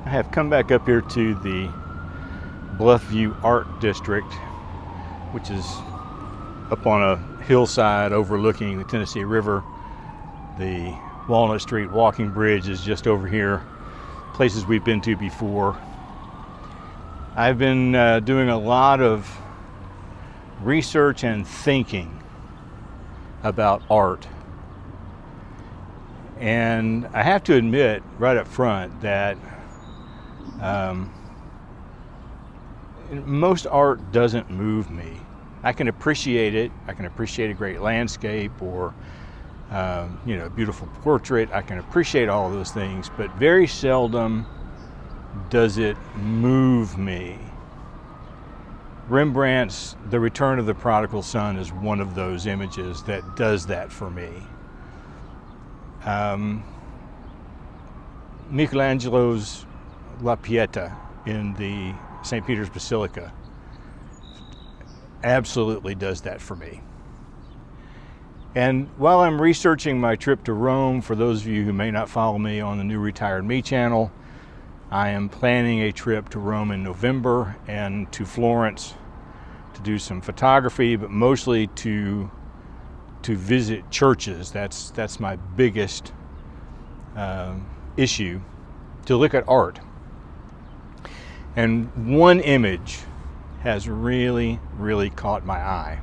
I have come back up here to the Bluffview Art District, which is up on a hillside overlooking the Tennessee River. The Walnut Street walking bridge is just over here, places we've been to before. I've been doing a lot of research and thinking about art. And I have to admit right up front that most art doesn't move me. I can appreciate it. I can appreciate a great landscape or a beautiful portrait. I can appreciate all of those things, but very seldom does it move me. Rembrandt's The Return of the Prodigal Son is one of those images that does that for me. Michelangelo's La Pieta in the St. Peter's Basilica absolutely does that for me. And while I'm researching my trip to Rome, for those of you who may not follow me on the New Retired Me channel, I am planning a trip to Rome in November and to Florence to do some photography, but mostly to visit churches. That's my biggest issue, to look at art. And one image has really, really caught my eye.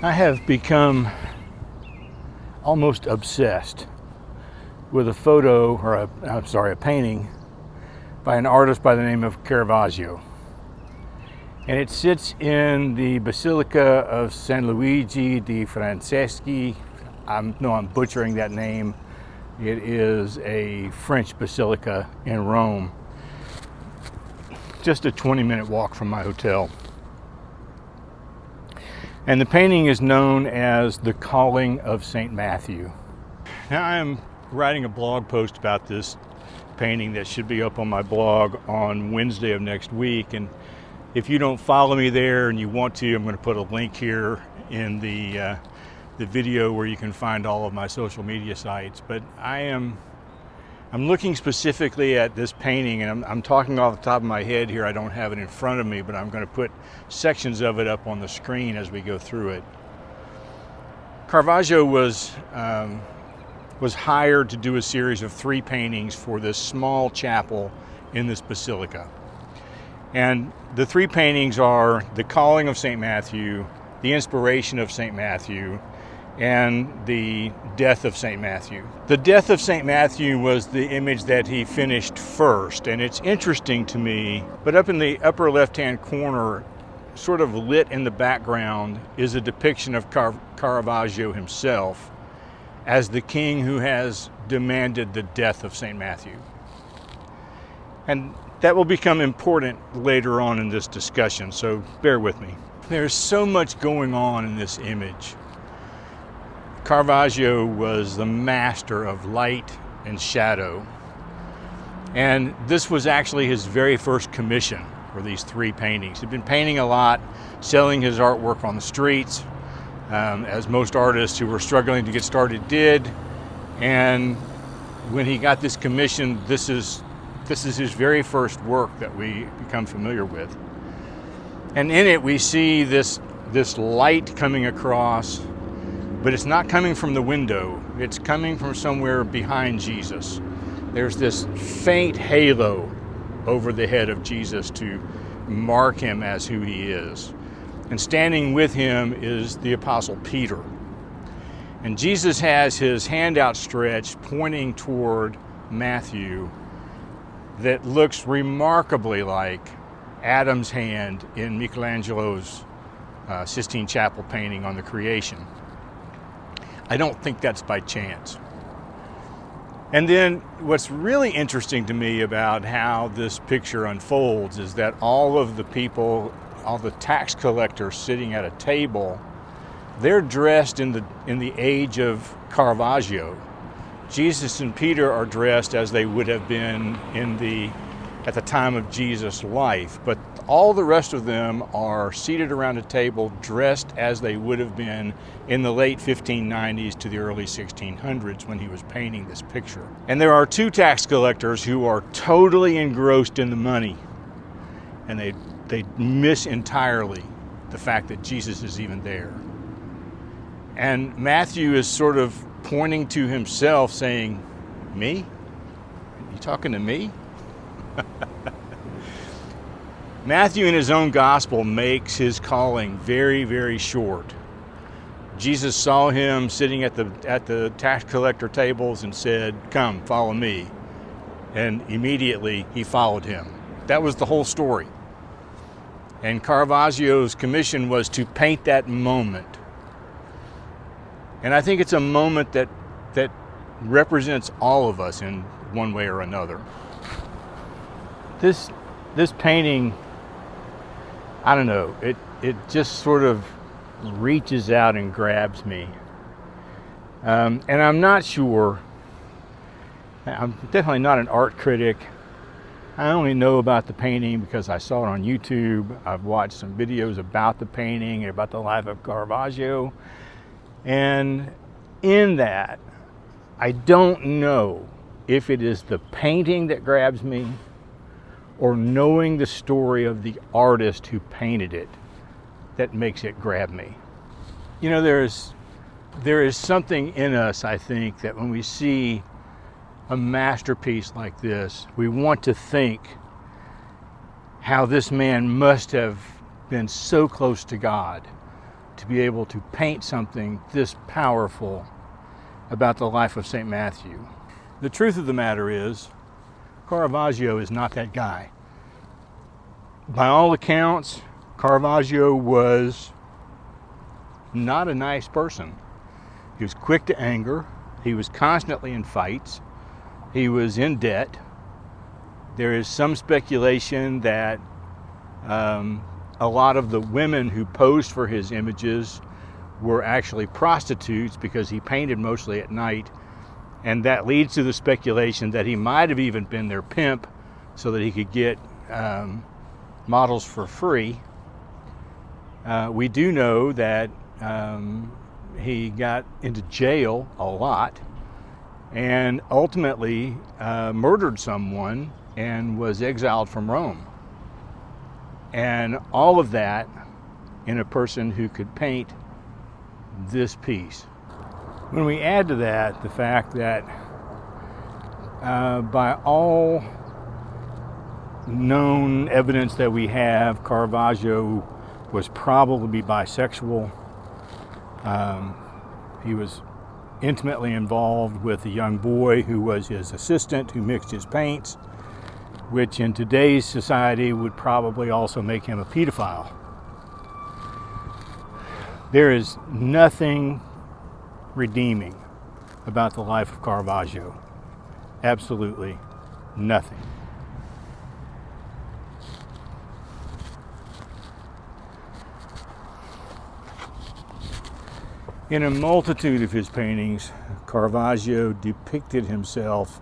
I have become almost obsessed with a photo, or a painting by an artist by the name of Caravaggio. And it sits in the Basilica of San Luigi di Franceschi. I'm butchering that name. It is a French basilica in Rome. Just a 20-minute walk from my hotel. And the painting is known as The Calling of St. Matthew. Now I am writing a blog post about this painting that should be up on my blog on Wednesday of next week. And if you don't follow me there and you want to, I'm going to put a link here in the video where you can find all of my social media sites. But I'm looking specifically at this painting, and I'm talking off the top of my head here. I don't have it in front of me, but I'm going to put sections of it up on the screen as we go through it. Caravaggio was hired to do a series of 3 paintings for this small chapel in this basilica. And the 3 paintings are The Calling of St. Matthew, The Inspiration of St. Matthew, and The Death of St. Matthew. The Death of St. Matthew was the image that he finished first, and it's interesting to me, but up in the upper left-hand corner, sort of lit in the background, is a depiction of Caravaggio himself as the king who has demanded the death of St. Matthew. And that will become important later on in this discussion, so bear with me. There's so much going on in this image. Caravaggio was the master of light and shadow. And this was actually his very first commission for these 3 paintings. He'd been painting a lot, selling his artwork on the streets, as most artists who were struggling to get started did. And when he got this commission, this is his very first work that we become familiar with. And in it we see this light coming across, but it's not coming from the window. It's coming from somewhere behind Jesus. There's this faint halo over the head of Jesus to mark him as who he is. And standing with him is the Apostle Peter. And Jesus has his hand outstretched, pointing toward Matthew, that looks remarkably like Adam's hand in Michelangelo's Sistine Chapel painting on the Creation. I don't think that's by chance. And then what's really interesting to me about how this picture unfolds is that all of the people, all the tax collectors sitting at a table, they're dressed in the age of Caravaggio. Jesus and Peter are dressed as they would have been in the at the time of Jesus' life, but all the rest of them are seated around a table dressed as they would have been in the late 1590s to the early 1600s when he was painting this picture. And there are two tax collectors who are totally engrossed in the money, and they miss entirely the fact that Jesus is even there. And Matthew is sort of pointing to himself saying, "Me? You talking to me?" Matthew in his own gospel makes his calling very, very short. Jesus saw him sitting at the tax collector tables and said, "Come, follow me." And immediately he followed him. That was the whole story. And Caravaggio's commission was to paint that moment. And I think it's a moment that represents all of us in one way or another. This painting, I don't know, it just sort of reaches out and grabs me. And I'm not sure, I'm definitely not an art critic. I only know about the painting because I saw it on YouTube. I've watched some videos about the painting and about the life of Caravaggio. And in that, I don't know if it is the painting that grabs me or knowing the story of the artist who painted it that makes it grab me. You know, there is something in us, I think, that when we see a masterpiece like this, we want to think how this man must have been so close to God to be able to paint something this powerful about the life of St. Matthew. The truth of the matter is, Caravaggio is not that guy. By all accounts, Caravaggio was not a nice person. He was quick to anger. He was constantly in fights. He was in debt. There is some speculation that a lot of the women who posed for his images were actually prostitutes because he painted mostly at night. And that leads to the speculation that he might have even been their pimp so that he could get models for free. We do know that he got into jail a lot and ultimately murdered someone and was exiled from Rome. And all of that in a person who could paint this piece. When we add to that the fact that by all known evidence that we have, Caravaggio was probably bisexual. He was intimately involved with a young boy who was his assistant, who mixed his paints, which in today's society would probably also make him a pedophile. There is nothing redeeming about the life of Caravaggio. Absolutely nothing. In a multitude of his paintings, Caravaggio depicted himself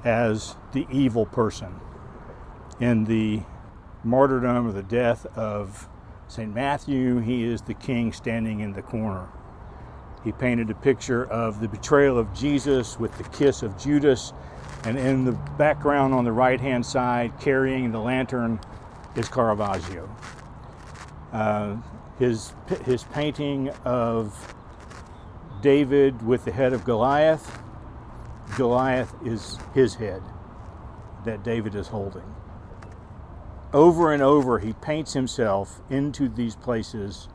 as the evil person. In the martyrdom or the death of St. Matthew, he is the king standing in the corner. He painted a picture of the betrayal of Jesus with the kiss of Judas, and in the background on the right-hand side, carrying the lantern, is Caravaggio. His painting of David with the head of Goliath, Goliath is his head that David is holding. Over and over, he paints himself into these places,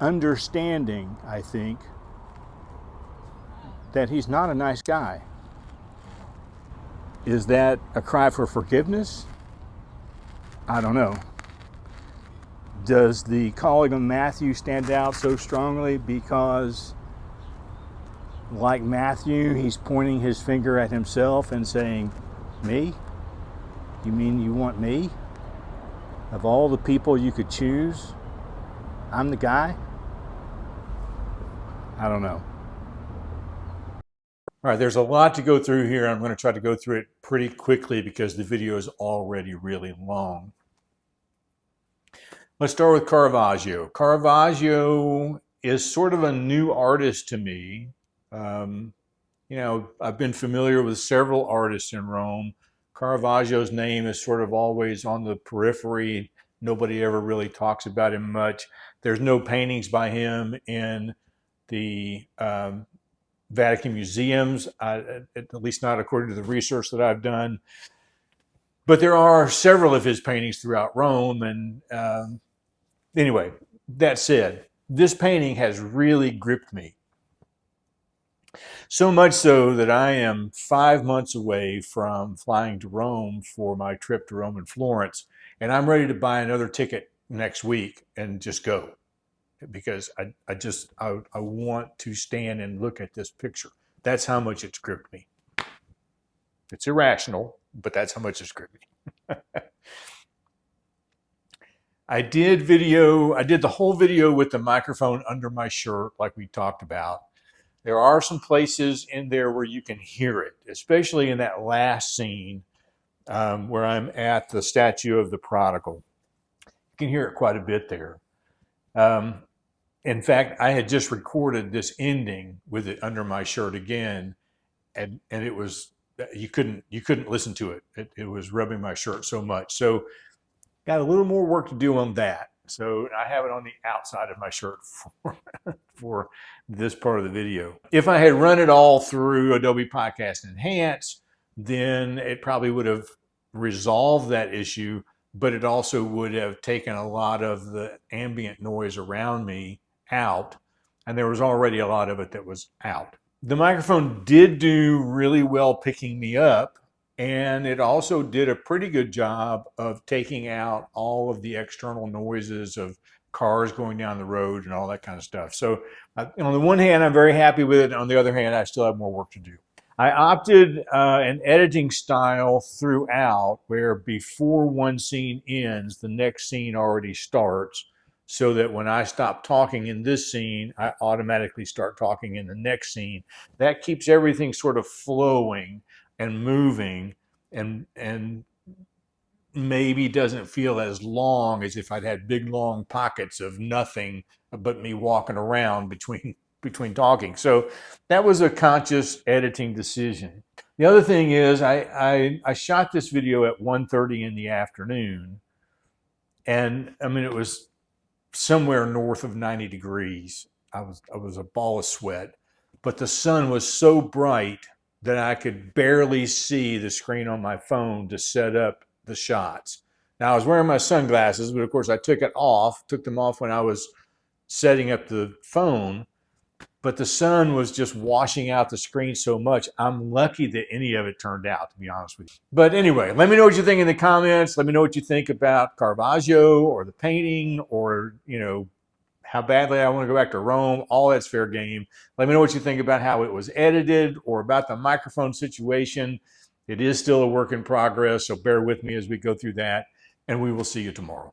understanding, I think, that he's not a nice guy. Is that a cry for forgiveness? I don't know. Does the calling of Matthew stand out so strongly because, like Matthew, he's pointing his finger at himself and saying, "Me? You mean you want me? Of all the people you could choose, I'm the guy?" I don't know. All right, there's a lot to go through here. I'm going to try to go through it pretty quickly because the video is already really long. Let's start with Caravaggio. Caravaggio is sort of a new artist to me. You know, I've been familiar with several artists in Rome. Caravaggio's name is sort of always on the periphery. Nobody ever really talks about him much. There's no paintings by him in the Vatican Museums, at least not according to the research that I've done. But there are several of his paintings throughout Rome. And anyway, that said, this painting has really gripped me. So much so that I am 5 months away from flying to Rome for my trip to Rome and Florence. And I'm ready to buy another ticket next week and just go, because I want to stand and look at this picture. That's how much it's gripped me. It's irrational, but that's how much it's gripped me. I did the whole video with the microphone under my shirt, like we talked about. There are some places in there where you can hear it, especially in that last scene where I'm at the statue of the prodigal. You can hear it quite a bit there. In fact, I had just recorded this ending with it under my shirt again, and it was, you couldn't listen to it. It was rubbing my shirt so much. So got a little more work to do on that. So I have it on the outside of my shirt for this part of the video. If I had run it all through Adobe Podcast Enhance, then it probably would have resolved that issue, but it also would have taken a lot of the ambient noise around me out, and there was already a lot of it that was out. The microphone did do really well picking me up, and it also did a pretty good job of taking out all of the external noises of cars going down the road and all that kind of stuff. So on the one hand, I'm very happy with it. On the other hand, I still have more work to do. I opted an editing style throughout where before one scene ends, the next scene already starts, so that when I stop talking in this scene, I automatically start talking in the next scene. That keeps everything sort of flowing and moving, and maybe doesn't feel as long as if I'd had big long pockets of nothing but me walking around between talking. So that was a conscious editing decision. The other thing is I shot this video at 1:30 in the afternoon, and I mean, it was somewhere north of 90 degrees. I was a ball of sweat, but the sun was so bright that I could barely see the screen on my phone to set up the shots. Now I was wearing my sunglasses, but of course I took them off when I was setting up the phone, but the sun was just washing out the screen so much. I'm lucky that any of it turned out, to be honest with you. But anyway, let me know what you think in the comments. Let me know what you think about Caravaggio or the painting, or, you know, how badly I want to go back to Rome. All that's fair game. Let me know what you think about how it was edited or about the microphone situation. It is still a work in progress, so bear with me as we go through that, and we will see you tomorrow.